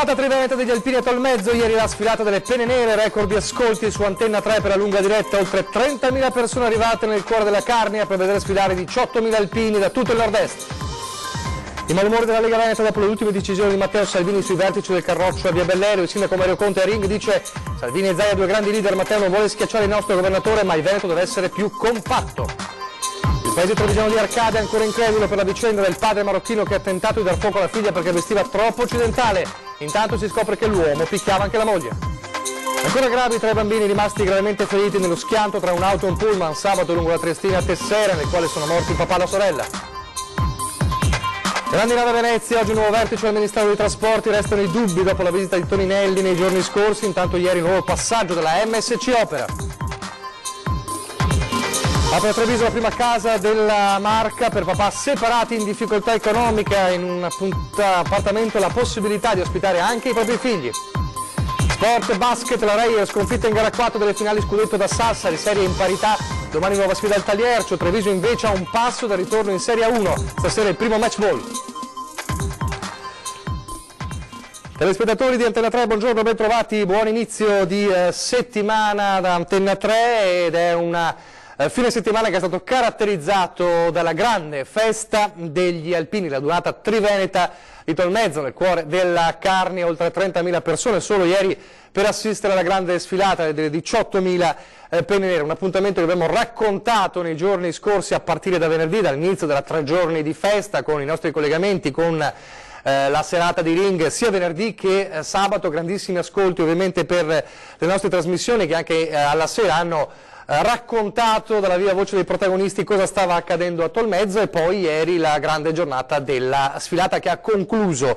Donata Triveneta degli Alpini a Tolmezzo, ieri la sfilata delle penne nere, record di ascolti su Antenna 3 per la lunga diretta, oltre 30.000 persone arrivate nel cuore della Carnia per vedere sfilare 18.000 alpini da tutto il nord-est. I malumori della Lega Veneta dopo le ultime decisioni di Matteo Salvini sui vertici del Carroccio a Via Bellerio. Il sindaco Mario Conte a Ring dice: Salvini e Zaia, due grandi leader, Matteo non vuole schiacciare il nostro governatore, ma il Veneto deve essere più compatto. Il paese trevigiano di Arcade è ancora incredulo per la vicenda del padre marocchino che ha tentato di dar fuoco alla figlia perché vestiva troppo occidentale. Intanto si scopre che l'uomo picchiava anche la moglie. Ancora gravi 3 bambini rimasti gravemente feriti nello schianto tra un'auto e un pullman sabato lungo la Triestina Tessera, nel quale sono morti il papà e la sorella. Grandinata Venezia, oggi un nuovo vertice del Ministero dei Trasporti, restano i dubbi dopo la visita di Toninelli nei giorni scorsi, intanto ieri nuovo passaggio della MSC Opera. Apre a Treviso la prima casa della Marca per papà separati in difficoltà economica, in un appartamento la possibilità di ospitare anche i propri figli. Sport, basket, la Reyer sconfitta in gara 4 delle finali scudetto da Sassari, serie in parità, domani nuova sfida al Taliercio, Treviso invece ha un passo dal ritorno in Serie A1, stasera il primo match ball. Telespettatori di Antenna 3, buongiorno, ben trovati, buon inizio di settimana da Antenna 3 ed è una fine settimana che è stato caratterizzato dalla grande festa degli alpini, la Donata Triveneta di Tolmezzo, nel cuore della Carnia, oltre 30.000 persone solo ieri per assistere alla grande sfilata delle 18.000 penne nere, un appuntamento che abbiamo raccontato nei giorni scorsi a partire da venerdì, dall'inizio della 3 giorni di festa, con i nostri collegamenti, con la serata di Ring sia venerdì che sabato, grandissimi ascolti ovviamente per le nostre trasmissioni che anche alla sera hanno raccontato dalla viva voce dei protagonisti cosa stava accadendo a Tolmezzo, e poi ieri la grande giornata della sfilata che ha concluso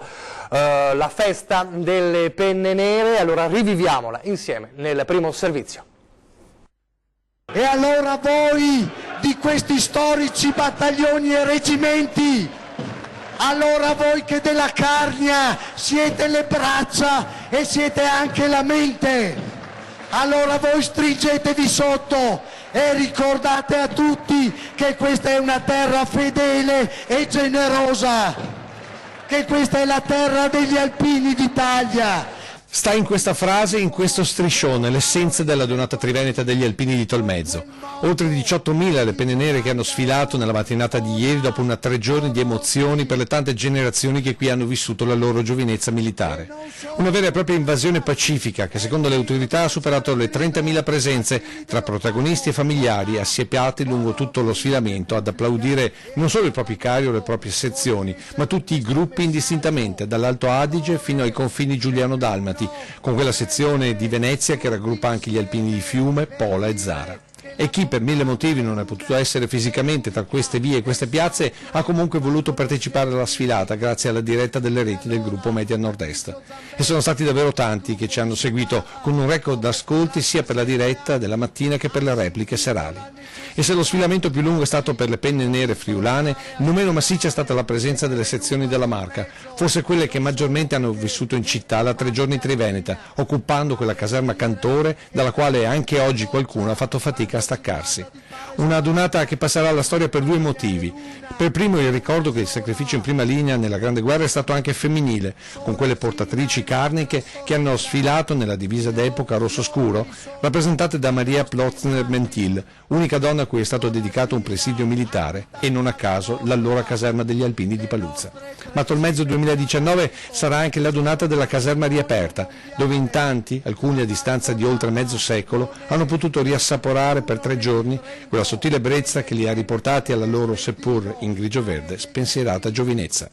la festa delle penne nere. Allora riviviamola insieme nel primo servizio. E allora voi di questi storici battaglioni e reggimenti, allora voi che della Carnia siete le braccia e siete anche la mente, allora voi stringetevi sotto e ricordate a tutti che questa è una terra fedele e generosa, che questa è la terra degli alpini d'Italia. Sta in questa frase, in questo striscione, l'essenza della Donata Triveneta degli Alpini di Tolmezzo. Oltre 18.000 le penne nere che hanno sfilato nella mattinata di ieri dopo una 3 giorni di emozioni per le tante generazioni che qui hanno vissuto la loro giovinezza militare. Una vera e propria invasione pacifica che secondo le autorità ha superato le 30.000 presenze tra protagonisti e familiari assiepiati lungo tutto lo sfilamento ad applaudire non solo i propri carri o le proprie sezioni, ma tutti i gruppi indistintamente, dall'Alto Adige fino ai confini giuliano-dalmati, con quella sezione di Venezia che raggruppa anche gli alpini di Fiume, Pola e Zara. E chi per 1000 motivi non è potuto essere fisicamente tra queste vie e queste piazze ha comunque voluto partecipare alla sfilata grazie alla diretta delle reti del gruppo Media Nord-Est. E sono stati davvero tanti che ci hanno seguito con un record d'ascolti sia per la diretta della mattina che per le repliche serali. E se lo sfilamento più lungo è stato per le penne nere friulane, non meno massiccia è stata la presenza delle sezioni della Marca, forse quelle che maggiormente hanno vissuto in città la 3 giorni Triveneta, occupando quella caserma Cantore dalla quale anche oggi qualcuno ha fatto fatica a staccarsi. Una adunata che passerà alla storia per 2 motivi. Per primo il ricordo che il sacrificio in prima linea nella Grande Guerra è stato anche femminile, con quelle portatrici carniche che hanno sfilato nella divisa d'epoca rosso scuro, rappresentate da Maria Plotzner-Mentil, unica donna a cui è stato dedicato un presidio militare e non a caso l'allora caserma degli Alpini di Paluzza. Ma Tolmezzo 2019 sarà anche l'adunata della caserma riaperta, dove in tanti, alcuni a distanza di oltre mezzo secolo, hanno potuto riassaporare per 3 giorni quella sottile brezza che li ha riportati alla loro, seppur in grigio-verde, spensierata giovinezza.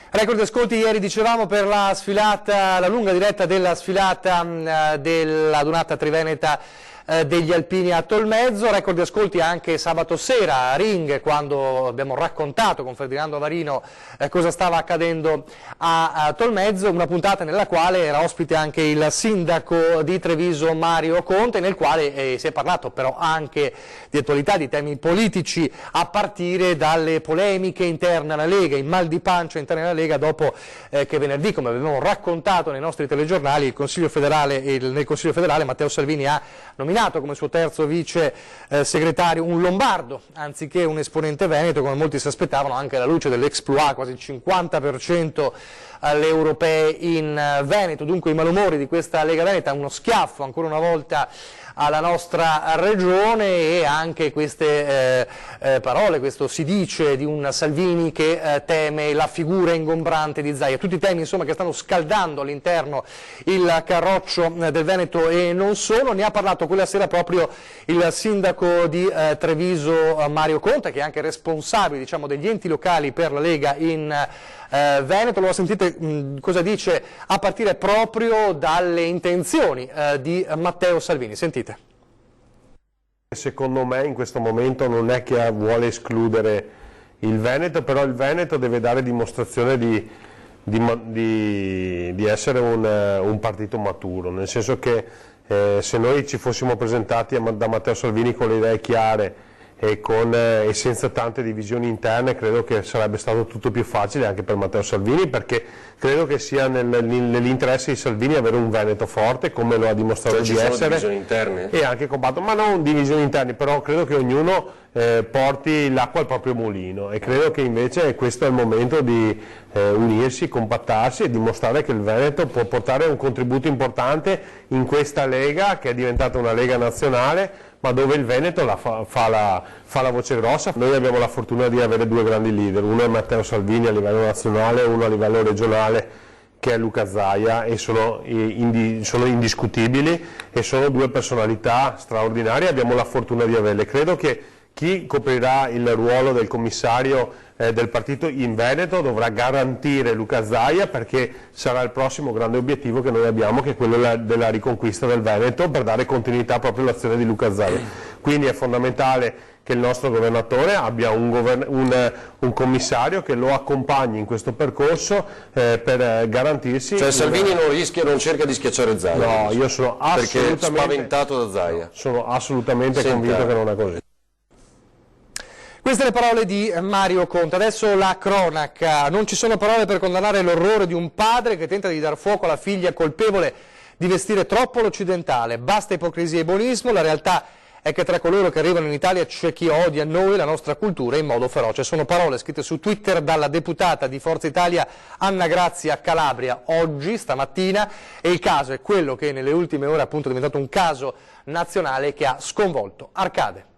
Record di ascolti ieri, dicevamo, per la sfilata, la lunga diretta della sfilata della Donata Triveneta degli Alpini a Tolmezzo, record di ascolti anche sabato sera a Ring, quando abbiamo raccontato con Ferdinando Avarino cosa stava accadendo a Tolmezzo, una puntata nella quale era ospite anche il sindaco di Treviso Mario Conte, nel quale si è parlato però anche di attualità, di temi politici, a partire dalle polemiche interne alla Lega, i mal di pancia interni alla Lega dopo che venerdì, come avevamo raccontato nei nostri telegiornali, nel Consiglio federale Matteo Salvini ha nominato come suo terzo vice segretario un lombardo anziché un esponente veneto, come molti si aspettavano, anche alla luce dell'exploit quasi il 50% alle europee in Veneto. Dunque i malumori di questa Lega Veneta, uno schiaffo ancora una volta alla nostra regione, e anche queste parole, questo si dice di un Salvini che teme la figura ingombrante di Zaia. Tutti i temi insomma che stanno scaldando all'interno il carroccio del Veneto e non solo. Ne ha parlato quella sera proprio il sindaco di Treviso Mario Conte, che è anche responsabile, diciamo, degli enti locali per la Lega in Veneto. Lo sentite cosa dice a partire proprio dalle intenzioni di Matteo Salvini. Sentite. Secondo me in questo momento non è che vuole escludere il Veneto, però il Veneto deve dare dimostrazione di essere un partito maturo, nel senso che se noi ci fossimo presentati da Matteo Salvini con le idee chiare e senza tante divisioni interne, credo che sarebbe stato tutto più facile anche per Matteo Salvini, perché credo che sia nell'interesse di Salvini avere un Veneto forte, come lo ha dimostrato di essere. Ci sono divisioni interne? E anche combatto, ma non divisioni interne, però credo che ognuno porti l'acqua al proprio mulino, e credo che invece questo è il momento di unirsi, compattarsi e dimostrare che il Veneto può portare un contributo importante in questa Lega, che è diventata una Lega nazionale, ma dove il Veneto fa la voce grossa. Noi abbiamo la fortuna di avere due grandi leader, uno è Matteo Salvini a livello nazionale, uno a livello regionale che è Luca Zaia, e sono indiscutibili e sono due personalità straordinarie, abbiamo la fortuna di averle. Credo che chi coprirà il ruolo del commissario del partito in Veneto dovrà garantire Luca Zaia, perché sarà il prossimo grande obiettivo che noi abbiamo, che è quello della riconquista del Veneto, per dare continuità proprio all'azione di Luca Zaia. Quindi è fondamentale che il nostro governatore abbia un commissario che lo accompagni in questo percorso per garantirsi... Cioè Salvini non rischia, non cerca di schiacciare Zaia? No, io sono assolutamente... Perché è spaventato da Zaia? Sono assolutamente convinto che non è così. Queste le parole di Mario Conte. Adesso la cronaca. Non ci sono parole per condannare l'orrore di un padre che tenta di dar fuoco alla figlia colpevole di vestire troppo l'occidentale. Basta ipocrisia e buonismo, la realtà è che tra coloro che arrivano in Italia c'è chi odia noi, la nostra cultura, in modo feroce. Sono parole scritte su Twitter dalla deputata di Forza Italia Anna Grazia Calabria oggi, stamattina, e il caso è quello che nelle ultime ore appunto è diventato un caso nazionale che ha sconvolto Arcade.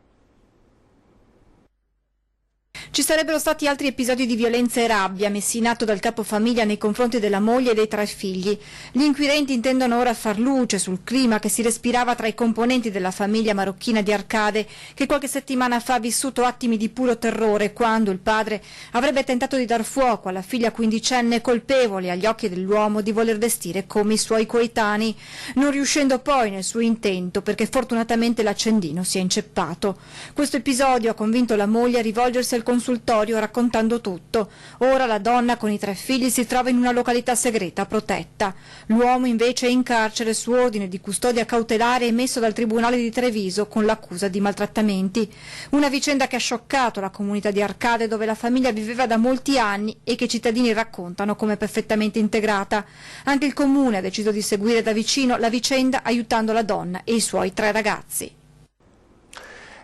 Ci sarebbero stati altri episodi di violenza e rabbia messi in atto dal capofamiglia nei confronti della moglie e dei 3 figli. Gli inquirenti intendono ora far luce sul clima che si respirava tra i componenti della famiglia marocchina di Arcade, che qualche settimana fa ha vissuto attimi di puro terrore quando il padre avrebbe tentato di dar fuoco alla figlia quindicenne, colpevole agli occhi dell'uomo di voler vestire come i suoi coetanei, non riuscendo poi nel suo intento perché fortunatamente l'accendino si è inceppato. Questo episodio ha convinto la moglie a rivolgersi al consultorio raccontando tutto. Ora la donna con i 3 figli si trova in una località segreta protetta. L'uomo invece è in carcere su ordine di custodia cautelare emesso dal Tribunale di Treviso con l'accusa di maltrattamenti. Una vicenda che ha scioccato la comunità di Arcade, dove la famiglia viveva da molti anni e che i cittadini raccontano come perfettamente integrata. Anche il comune ha deciso di seguire da vicino la vicenda, aiutando la donna e i suoi 3 ragazzi.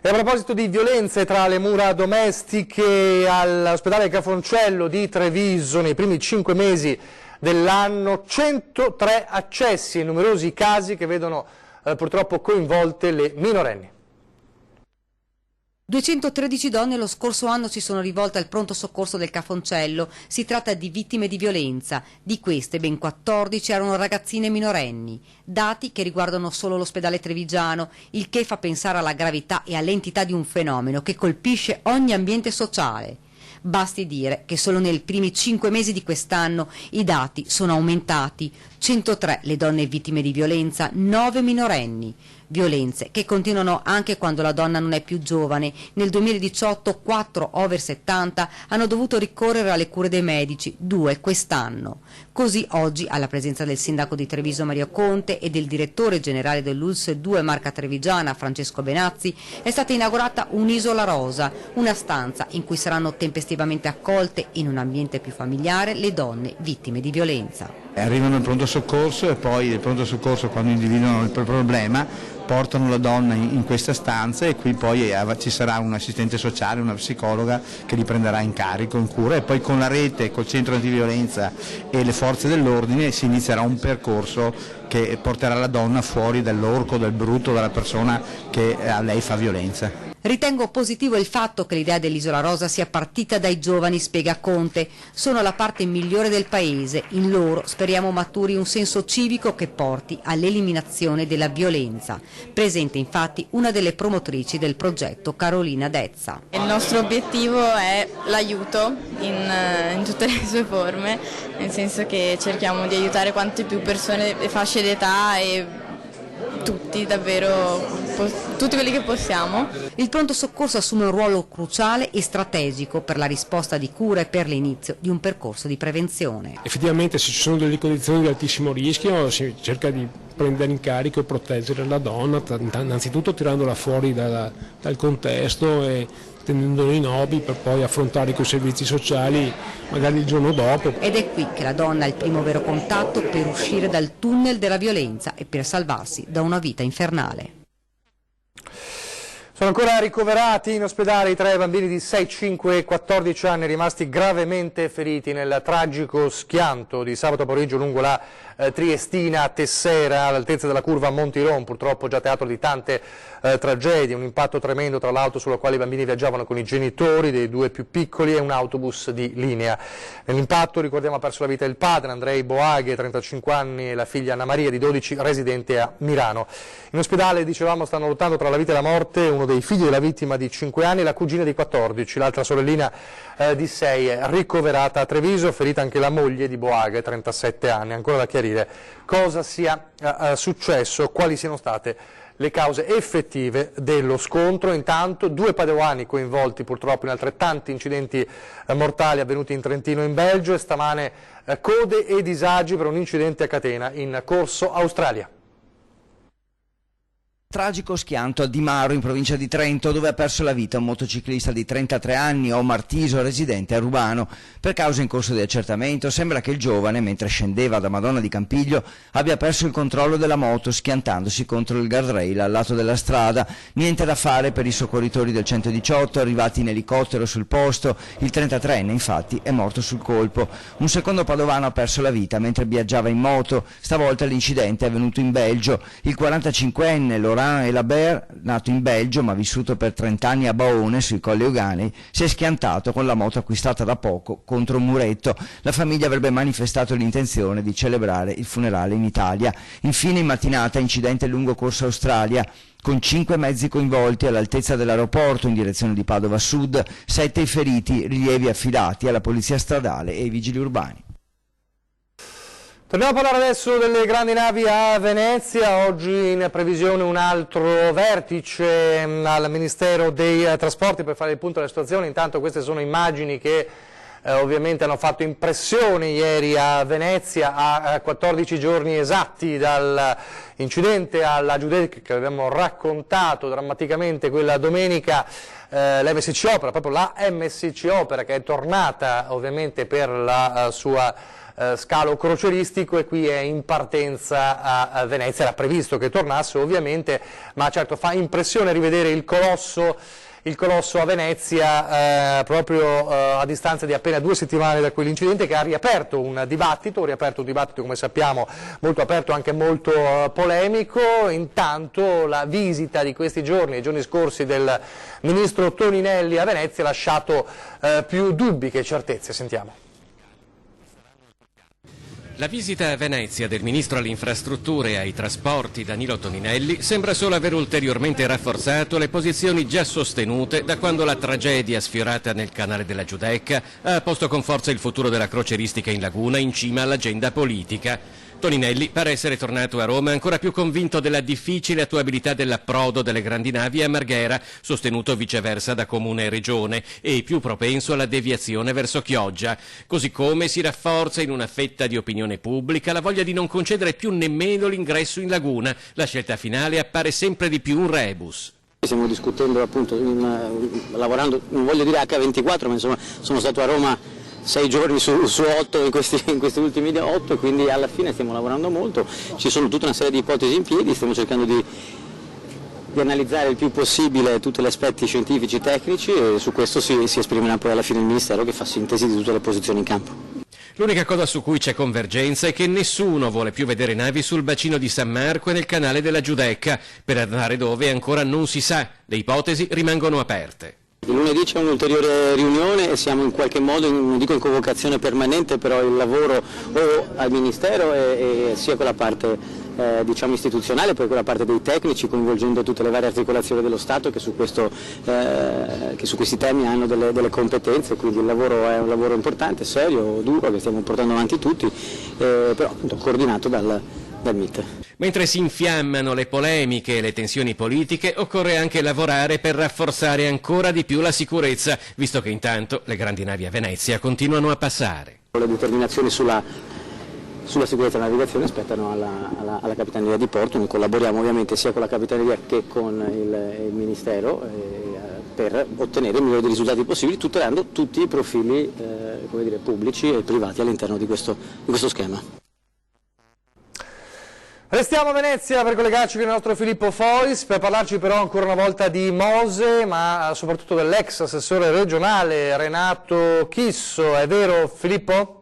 E a proposito di violenze tra le mura domestiche, all'ospedale Cafoncello di Treviso nei primi 5 mesi dell'anno 103 accessi e numerosi casi che vedono purtroppo coinvolte le minorenni. 213 donne lo scorso anno si sono rivolte al pronto soccorso del Cafoncello. Si tratta di vittime di violenza. Di queste ben 14 erano ragazzine minorenni. Dati che riguardano solo l'ospedale trevigiano, il che fa pensare alla gravità e all'entità di un fenomeno che colpisce ogni ambiente sociale. Basti dire che solo nei primi 5 mesi di quest'anno i dati sono aumentati. 103 le donne vittime di violenza, 9 minorenni. Violenze che continuano anche quando la donna non è più giovane. Nel 2018 4 over 70 hanno dovuto ricorrere alle cure dei medici, 2 quest'anno. Così oggi, alla presenza del sindaco di Treviso Mario Conte e del direttore generale dell'ULSS 2 Marca Trevigiana Francesco Benazzi, è stata inaugurata un'isola rosa, una stanza in cui saranno tempestivamente accolte in un ambiente più familiare le donne vittime di violenza. Arrivano il pronto soccorso e poi il pronto soccorso, quando individuano il problema, portano la donna in questa stanza e qui poi ci sarà un assistente sociale, una psicologa che li prenderà in carico, in cura, e poi con la rete, col centro antiviolenza e le forze dell'ordine si inizierà un percorso che porterà la donna fuori dall'orco, dal brutto, dalla persona che a lei fa violenza. Ritengo positivo il fatto che l'idea dell'Isola Rosa sia partita dai giovani, spiega Conte. Sono la parte migliore del paese, in loro speriamo maturi un senso civico che porti all'eliminazione della violenza. Presente infatti una delle promotrici del progetto, Carolina Dezza. Il nostro obiettivo è l'aiuto in tutte le sue forme, nel senso che cerchiamo di aiutare quante più persone e fasce d'età e tutti, davvero, tutti quelli che possiamo. Il pronto soccorso assume un ruolo cruciale e strategico per la risposta di cura e per l'inizio di un percorso di prevenzione. Effettivamente se ci sono delle condizioni di altissimo rischio si cerca di prendere in carico e proteggere la donna, innanzitutto tirandola fuori dal contesto e tenendolo in hobby per poi affrontare coi servizi sociali magari il giorno dopo. Ed è qui che la donna ha il primo vero contatto per uscire dal tunnel della violenza e per salvarsi da una vita infernale. Sono ancora ricoverati in ospedale i 3 bambini di 6, 5 e 14 anni rimasti gravemente feriti nel tragico schianto di sabato pomeriggio lungo la Triestina Tessera, all'altezza della curva Montiron, purtroppo già teatro di tante tragedie, un impatto tremendo tra l'auto sulla quale i bambini viaggiavano con i genitori dei 2 più piccoli e un autobus di linea. Nell'impatto, ricordiamo, ha perso la vita il padre Andrei Boaghe, 35 anni, e la figlia Anna Maria, di 12, residente a Milano. In ospedale, dicevamo, stanno lottando tra la vita e la morte uno dei figli della vittima di 5 anni e la cugina di 14, l'altra sorellina di 6 è ricoverata a Treviso, ferita anche la moglie di Boaghe, 37 anni. Ancora da chiarire cosa sia successo, quali siano state le cause effettive dello scontro. Intanto 2 padovani coinvolti purtroppo in altrettanti incidenti mortali avvenuti in Trentino e in Belgio, e stamane code e disagi per un incidente a catena in Corso Australia. Tragico schianto a Di Maro in provincia di Trento, dove ha perso la vita un motociclista di 33 anni, Omar Tiso, residente a Rubano. Per causa in corso di accertamento sembra che il giovane, mentre scendeva da Madonna di Campiglio, abbia perso il controllo della moto schiantandosi contro il guardrail al lato della strada. Niente da fare per i soccorritori del 118 arrivati in elicottero sul posto. Il 33enne infatti è morto sul colpo. Un secondo padovano ha perso la vita mentre viaggiava in moto. Stavolta l'incidente è avvenuto in Belgio. Il 45enne Laurent Elaber, nato in Belgio ma vissuto per 30 anni a Baone sui Colli Euganei, si è schiantato con la moto acquistata da poco contro un muretto. La famiglia avrebbe manifestato l'intenzione di celebrare il funerale in Italia. Infine in mattinata incidente lungo Corso Australia, con 5 mezzi coinvolti all'altezza dell'aeroporto in direzione di Padova Sud, 7 i feriti, rilievi affidati alla polizia stradale e ai vigili urbani. Torniamo a parlare adesso delle grandi navi a Venezia. Oggi in previsione un altro vertice al Ministero dei Trasporti per fare il punto della situazione. Intanto queste sono immagini che ovviamente hanno fatto impressione ieri a Venezia, a 14 giorni esatti dall'incidente alla Giudecca che abbiamo raccontato drammaticamente quella domenica. L'MSC Opera, proprio la MSC Opera, che è tornata ovviamente per la sua scalo crocieristico, e qui è in partenza a Venezia. Era previsto che tornasse ovviamente, ma certo fa impressione rivedere il colosso a Venezia proprio a distanza di appena 2 settimane da quell'incidente, che ha riaperto un dibattito come sappiamo molto aperto, anche molto polemico. Intanto la visita di questi giorni, i giorni scorsi, del ministro Toninelli a Venezia ha lasciato più dubbi che certezze. Sentiamo. La visita a Venezia del Ministro alle Infrastrutture e ai Trasporti Danilo Toninelli sembra solo aver ulteriormente rafforzato le posizioni già sostenute da quando la tragedia sfiorata nel canale della Giudecca ha posto con forza il futuro della crocieristica in laguna in cima all'agenda politica. Toninelli pare essere tornato a Roma ancora più convinto della difficile attuabilità dell'approdo delle grandi navi a Marghera, sostenuto viceversa da Comune e Regione, e più propenso alla deviazione verso Chioggia. Così come si rafforza in una fetta di opinione pubblica la voglia di non concedere più nemmeno l'ingresso in laguna. La scelta finale appare sempre di più un rebus. Stiamo discutendo appunto, lavorando, non voglio dire H24, ma insomma sono stato a Roma 6 giorni su 8 in questi ultimi 8, quindi alla fine stiamo lavorando molto, ci sono tutta una serie di ipotesi in piedi, stiamo cercando di analizzare il più possibile tutti gli aspetti scientifici e tecnici e su questo si esprimerà poi alla fine il Ministero che fa sintesi di tutte le posizioni in campo. L'unica cosa su cui c'è convergenza è che nessuno vuole più vedere navi sul bacino di San Marco e nel canale della Giudecca, per andare dove ancora non si sa, le ipotesi rimangono aperte. Il lunedì c'è un'ulteriore riunione e siamo in qualche modo, non dico in convocazione permanente, però il lavoro o al Ministero e sia con la parte diciamo istituzionale, poi con la parte dei tecnici, coinvolgendo tutte le varie articolazioni dello Stato che su questi temi hanno delle competenze, quindi il lavoro è un lavoro importante, serio, duro, che stiamo portando avanti tutti, però appunto coordinato dal MIT. Mentre si infiammano le polemiche e le tensioni politiche, occorre anche lavorare per rafforzare ancora di più la sicurezza, visto che intanto le grandi navi a Venezia continuano a passare. Le determinazioni sulla sicurezza della navigazione spettano alla Capitaneria di Porto, noi collaboriamo ovviamente sia con la Capitaneria che con il Ministero per ottenere il migliore dei risultati possibili, tutelando tutti i profili pubblici e privati all'interno di questo schema. Restiamo a Venezia per collegarci con il nostro Filippo Fois, per parlarci però ancora una volta di Mose, ma soprattutto dell'ex assessore regionale Renato Chisso. È vero, Filippo?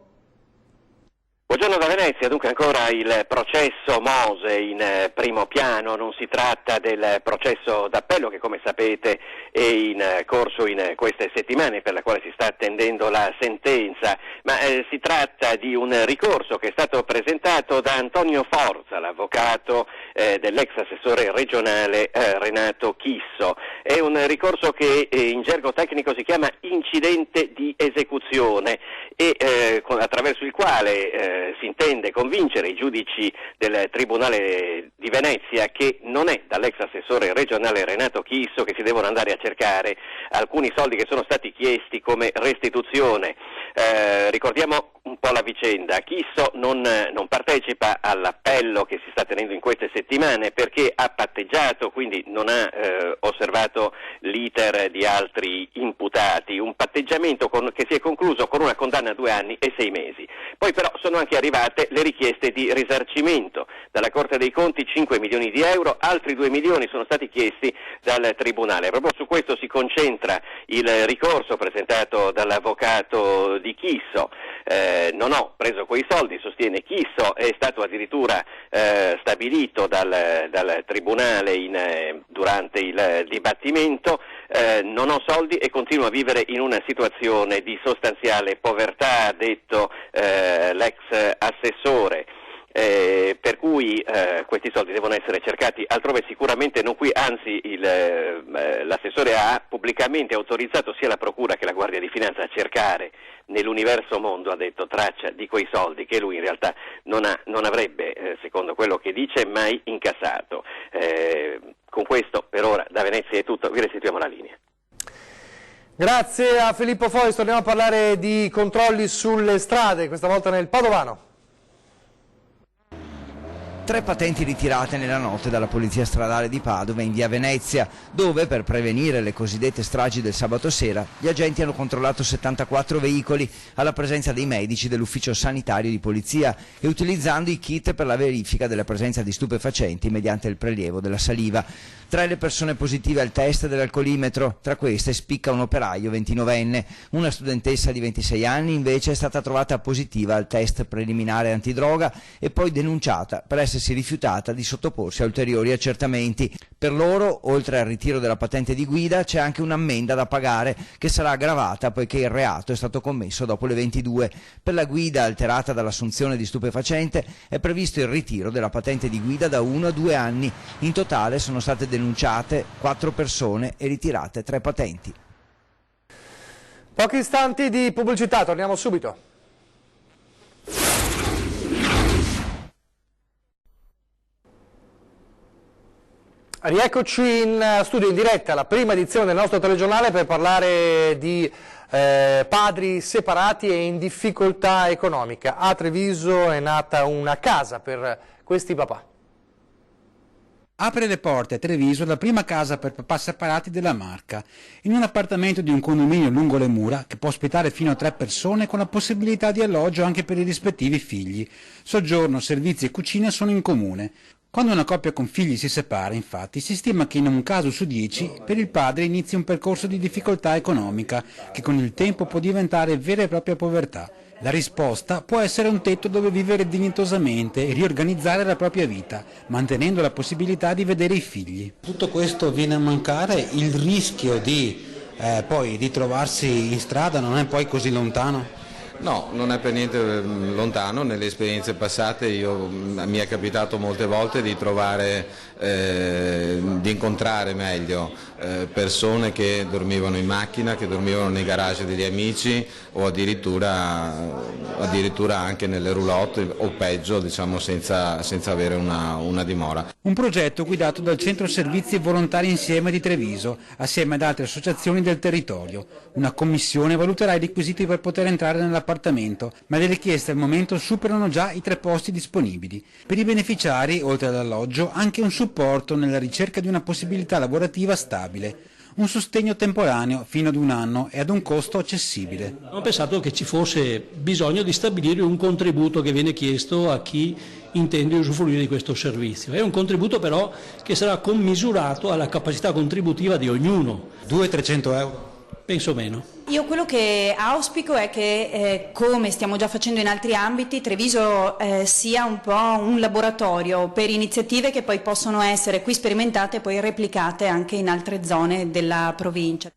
Buongiorno da Venezia, dunque ancora il processo Mose in primo piano, non si tratta del processo d'appello che come sapete è in corso in queste settimane per la quale si sta attendendo la sentenza, ma si tratta di un ricorso che è stato presentato da Antonio Forza, l'avvocato dell'ex assessore regionale Renato Chisso. È un ricorso che in gergo tecnico si chiama incidente di esecuzione e attraverso il quale si intende convincere i giudici del Tribunale di Venezia che non è dall'ex assessore regionale Renato Chisso che si devono andare a cercare alcuni soldi che sono stati chiesti come restituzione. Ricordiamo un po' la vicenda. Chisso non partecipa all'appello che si sta tenendo in queste settimane perché ha patteggiato, quindi non ha osservato l'iter di altri imputati, un patteggiamento che si è concluso con una condanna a 2 anni e 6 mesi. Poi però sono anche arrivate le richieste di risarcimento dalla Corte dei Conti, 5 milioni di euro, altri 2 milioni sono stati chiesti dal Tribunale. Proprio su questo si concentra il ricorso presentato dall'avvocato di Chisso. Non ho preso quei soldi, sostiene Chisso, è stato addirittura stabilito dal Tribunale durante il dibattimento, non ho soldi e continuo a vivere in una situazione di sostanziale povertà, ha detto l'ex assessore. Per cui questi soldi devono essere cercati altrove, sicuramente non qui, anzi l'assessore ha pubblicamente autorizzato sia la Procura che la Guardia di Finanza a cercare nell'universo mondo, ha detto, traccia di quei soldi che lui in realtà non avrebbe, secondo quello che dice, mai incassato. Con questo per ora da Venezia è tutto, vi restituiamo la linea. Grazie a Filippo Fois, torniamo a parlare di controlli sulle strade, questa volta nel Padovano. 3 patenti ritirate nella notte dalla Polizia Stradale di Padova in via Venezia, dove per prevenire le cosiddette stragi del sabato sera gli agenti hanno controllato 74 veicoli alla presenza dei medici dell'ufficio sanitario di polizia e utilizzando i kit per la verifica della presenza di stupefacenti mediante il prelievo della saliva. 3 le persone positive al test dell'alcolimetro, tra queste spicca un operaio 29enne. Una studentessa di 26 anni invece è stata trovata positiva al test preliminare antidroga e poi denunciata per essersi rifiutata di sottoporsi a ulteriori accertamenti. Per loro, oltre al ritiro della patente di guida, c'è anche un'ammenda da pagare che sarà aggravata poiché il reato è stato commesso dopo le 22. Per la guida alterata dall'assunzione di stupefacente è previsto il ritiro della patente di guida da 1 a 2 anni. In totale sono state denunciate 4 persone e ritirate 3 patenti. Pochi istanti di pubblicità, torniamo subito. Rieccoci in studio in diretta, la prima edizione del nostro telegiornale per parlare di padri separati e in difficoltà economica. A Treviso è nata una casa per questi papà. Apre le porte a Treviso la prima casa per papà separati della Marca, in un appartamento di un condominio lungo le mura che può ospitare fino a 3 persone con la possibilità di alloggio anche per i rispettivi figli. Soggiorno, servizi e cucina sono in comune. Quando una coppia con figli si separa, infatti, si stima che in un caso su 10 per il padre inizi un percorso di difficoltà economica che con il tempo può diventare vera e propria povertà. La risposta può essere un tetto dove vivere dignitosamente e riorganizzare la propria vita, mantenendo la possibilità di vedere i figli. Tutto questo viene a mancare, il rischio di poi trovarsi in strada non è poi così lontano? No, non è per niente lontano. Nelle esperienze passate mi è capitato molte volte di di incontrare meglio persone che dormivano in macchina, che dormivano nei garage degli amici o addirittura anche nelle roulotte o peggio, diciamo, senza avere una dimora. Un progetto guidato dal Centro Servizi Volontari Insieme di Treviso, assieme ad altre associazioni del territorio. Una commissione valuterà i requisiti per poter entrare nell'appartamento, ma le richieste al momento superano già i 3 posti disponibili. Per i beneficiari, oltre all'alloggio, anche un supporto nella ricerca di una possibilità lavorativa stabile. Un sostegno temporaneo fino ad 1 anno e ad un costo accessibile. Ho pensato che ci fosse bisogno di stabilire un contributo che viene chiesto a chi intende usufruire di questo servizio. È un contributo però che sarà commisurato alla capacità contributiva di ognuno. 200-300 euro? Penso meno. Io quello che auspico è che, come stiamo già facendo in altri ambiti, Treviso sia un po' un laboratorio per iniziative che poi possono essere qui sperimentate e poi replicate anche in altre zone della provincia.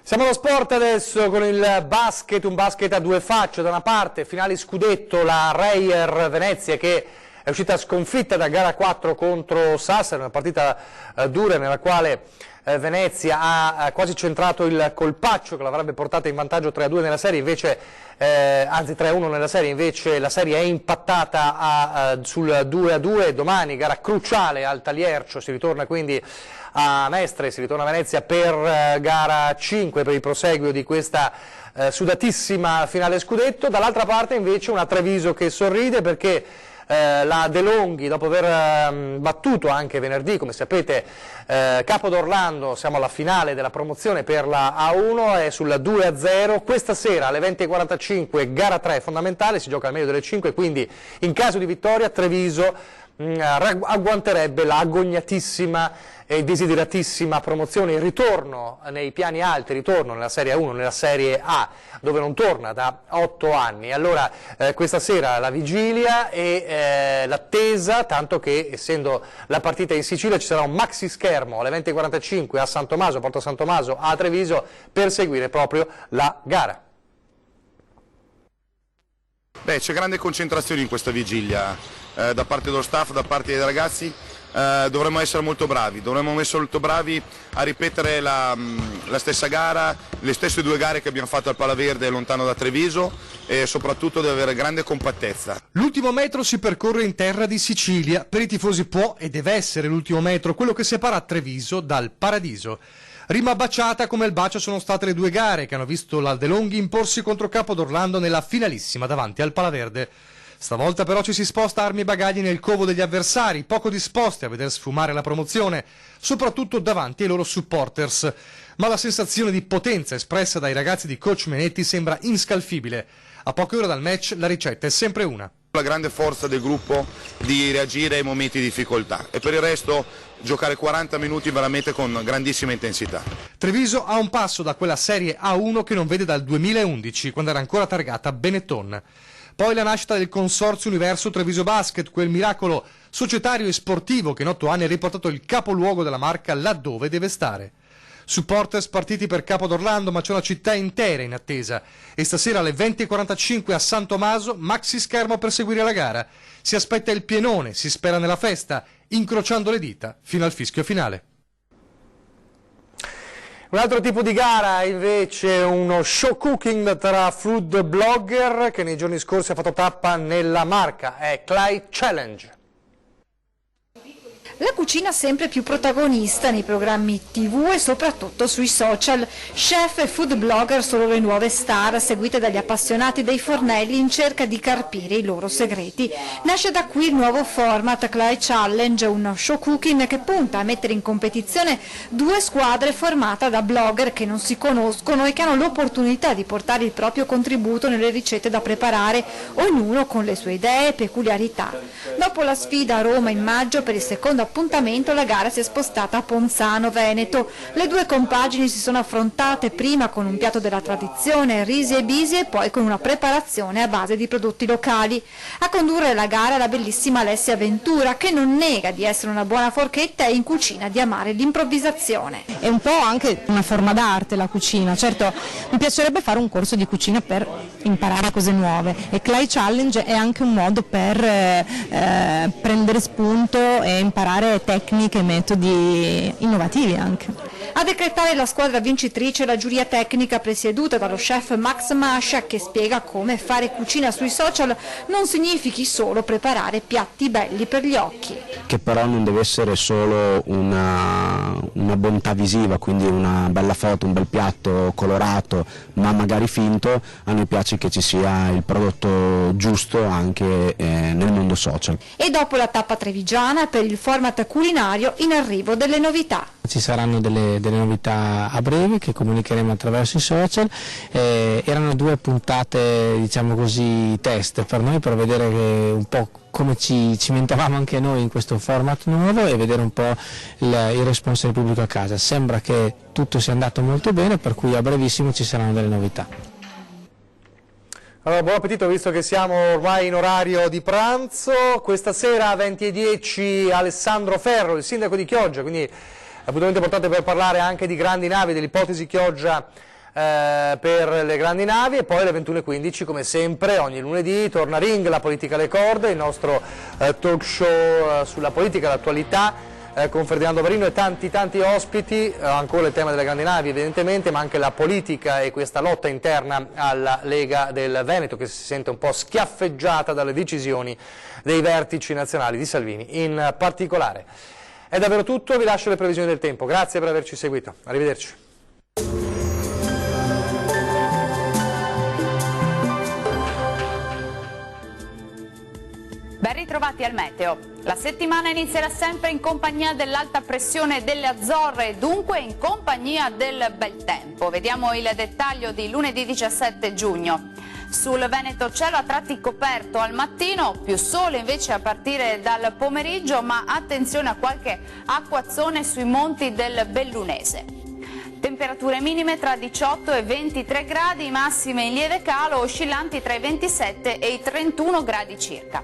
Siamo allo sport adesso con il basket, un basket a 2 facce. Da una parte, finale scudetto, la Reyer Venezia che è uscita sconfitta da gara 4 contro Sassari, una partita dura nella quale Venezia ha quasi centrato il colpaccio che l'avrebbe portata in vantaggio 3-2 nella serie, invece, anzi 3-1 nella serie, invece la serie è impattata sul 2-2. Domani gara cruciale al Taliercio, si ritorna quindi a Mestre, si ritorna a Venezia per gara 5, per il proseguio di questa sudatissima finale scudetto. Dall'altra parte invece una Treviso che sorride perché la De Longhi, dopo aver battuto anche venerdì, come sapete, Capodorlando, siamo alla finale della promozione per la A1, è sul 2-0, questa sera alle 20:45 gara 3 fondamentale, si gioca al meglio delle 5, quindi in caso di vittoria Treviso agguanterebbe la agognatissima e desideratissima promozione, il ritorno nei piani alti, il ritorno nella Serie A1, nella Serie A, dove non torna da 8 anni. Allora questa sera la vigilia e l'attesa, tanto che essendo la partita in Sicilia ci sarà un maxi schermo alle 20:45 a San Tommaso, Porto San Tommaso a Treviso, per seguire proprio la gara. Beh, c'è grande concentrazione in questa vigilia da parte dello staff, da parte dei ragazzi. Dovremmo essere molto bravi a ripetere la stessa gara, le stesse 2 gare che abbiamo fatto al Palaverde lontano da Treviso, e soprattutto deve avere grande compattezza. L'ultimo metro si percorre in terra di Sicilia, per i tifosi può e deve essere l'ultimo metro, quello che separa Treviso dal paradiso. Rima baciata come il bacio sono state le 2 gare che hanno visto la De Longhi imporsi contro Capodorlando nella finalissima davanti al Palaverde. Stavolta però ci si sposta armi e bagagli nel covo degli avversari, poco disposti a veder sfumare la promozione, soprattutto davanti ai loro supporters. Ma la sensazione di potenza espressa dai ragazzi di coach Menetti sembra inscalfibile. A poche ore dal match la ricetta è sempre una. La grande forza del gruppo di reagire ai momenti di difficoltà e per il resto giocare 40 minuti veramente con grandissima intensità. Treviso ha un passo da quella Serie A1 che non vede dal 2011, quando era ancora targata Benetton. Poi la nascita del Consorzio Universo Treviso Basket, quel miracolo societario e sportivo che in 8 anni ha riportato il capoluogo della Marca laddove deve stare. Supporters partiti per Capodorlando, ma c'è una città intera in attesa. E stasera alle 20:45 a San Tommaso, maxi schermo per seguire la gara. Si aspetta il pienone, si spera nella festa, incrociando le dita fino al fischio finale. Un altro tipo di gara invece, uno show cooking tra food blogger che nei giorni scorsi ha fatto tappa nella Marca, è Clay Challenge. La cucina sempre più protagonista nei programmi TV e soprattutto sui social. Chef e food blogger sono le nuove star, seguite dagli appassionati dei fornelli in cerca di carpire i loro segreti. Nasce da qui il nuovo format Clay Challenge, uno show cooking che punta a mettere in competizione due squadre formate da blogger che non si conoscono e che hanno l'opportunità di portare il proprio contributo nelle ricette da preparare, ognuno con le sue idee e peculiarità. Dopo la sfida a Roma in maggio, per il secondo appuntamento la gara si è spostata a Ponzano, Veneto. Le due compagini si sono affrontate prima con un piatto della tradizione, risi e bisi, e poi con una preparazione a base di prodotti locali. A condurre la gara la bellissima Alessia Ventura, che non nega di essere una buona forchetta e in cucina di amare l'improvvisazione. È un po' anche una forma d'arte la cucina, certo mi piacerebbe fare un corso di cucina per imparare cose nuove, e Clay Challenge è anche un modo per prendere spunto e imparare tecniche e metodi innovativi anche. A decretare la squadra vincitrice la giuria tecnica presieduta dallo chef Max Mascia, che spiega come fare cucina sui social non significhi solo preparare piatti belli per gli occhi. Che però non deve essere solo una bontà visiva, quindi una bella foto, un bel piatto colorato ma magari finto. A noi piace che ci sia il prodotto giusto anche nel mondo social. E dopo la tappa trevigiana, per il format culinario in arrivo delle novità. Ci saranno delle novità a breve che comunicheremo attraverso i social. Erano due puntate, diciamo così, test per noi, per vedere un po' come ci cimentavamo anche noi in questo format nuovo e vedere un po' il responso del pubblico a casa. Sembra che tutto sia andato molto bene, per cui a brevissimo ci saranno delle novità. Allora, buon appetito, visto che siamo ormai in orario di pranzo. Questa sera a 20:10 Alessandro Ferro, il sindaco di Chioggia, quindi appuntamento importante per parlare anche di grandi navi, dell'ipotesi Chioggia per le grandi navi, e poi alle 21:15 come sempre ogni lunedì torna Ring, la politica alle corde, il nostro talk show sulla politica, l'attualità, con Ferdinando Varino e tanti ospiti, ancora il tema delle grandi navi evidentemente, ma anche la politica e questa lotta interna alla Lega del Veneto, che si sente un po' schiaffeggiata dalle decisioni dei vertici nazionali, di Salvini in particolare. È davvero tutto, vi lascio le previsioni del tempo, grazie per averci seguito, arrivederci. Ben ritrovati al meteo. La settimana inizierà sempre in compagnia dell'alta pressione delle Azzorre e dunque in compagnia del bel tempo. Vediamo il dettaglio di lunedì 17 giugno. Sul Veneto cielo a tratti coperto al mattino, più sole invece a partire dal pomeriggio, ma attenzione a qualche acquazzone sui monti del Bellunese. Temperature minime tra 18 e 23 gradi, massime in lieve calo, oscillanti tra i 27 e i 31 gradi circa.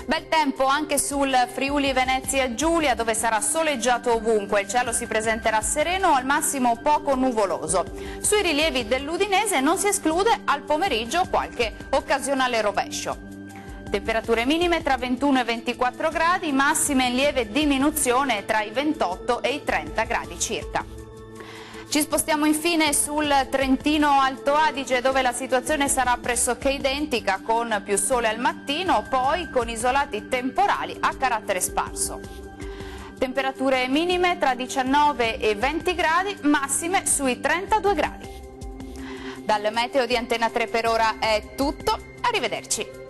Bel tempo anche sul Friuli Venezia Giulia, dove sarà soleggiato ovunque, il cielo si presenterà sereno, al massimo poco nuvoloso. Sui rilievi dell'Udinese non si esclude al pomeriggio qualche occasionale rovescio. Temperature minime tra 21 e 24 gradi, massime in lieve diminuzione tra i 28 e i 30 gradi circa. Ci spostiamo infine sul Trentino Alto Adige, dove la situazione sarà pressoché identica, con più sole al mattino, poi con isolati temporali a carattere sparso. Temperature minime tra 19 e 20 gradi, massime sui 32 gradi. Dal meteo di Antena 3 per ora è tutto, arrivederci.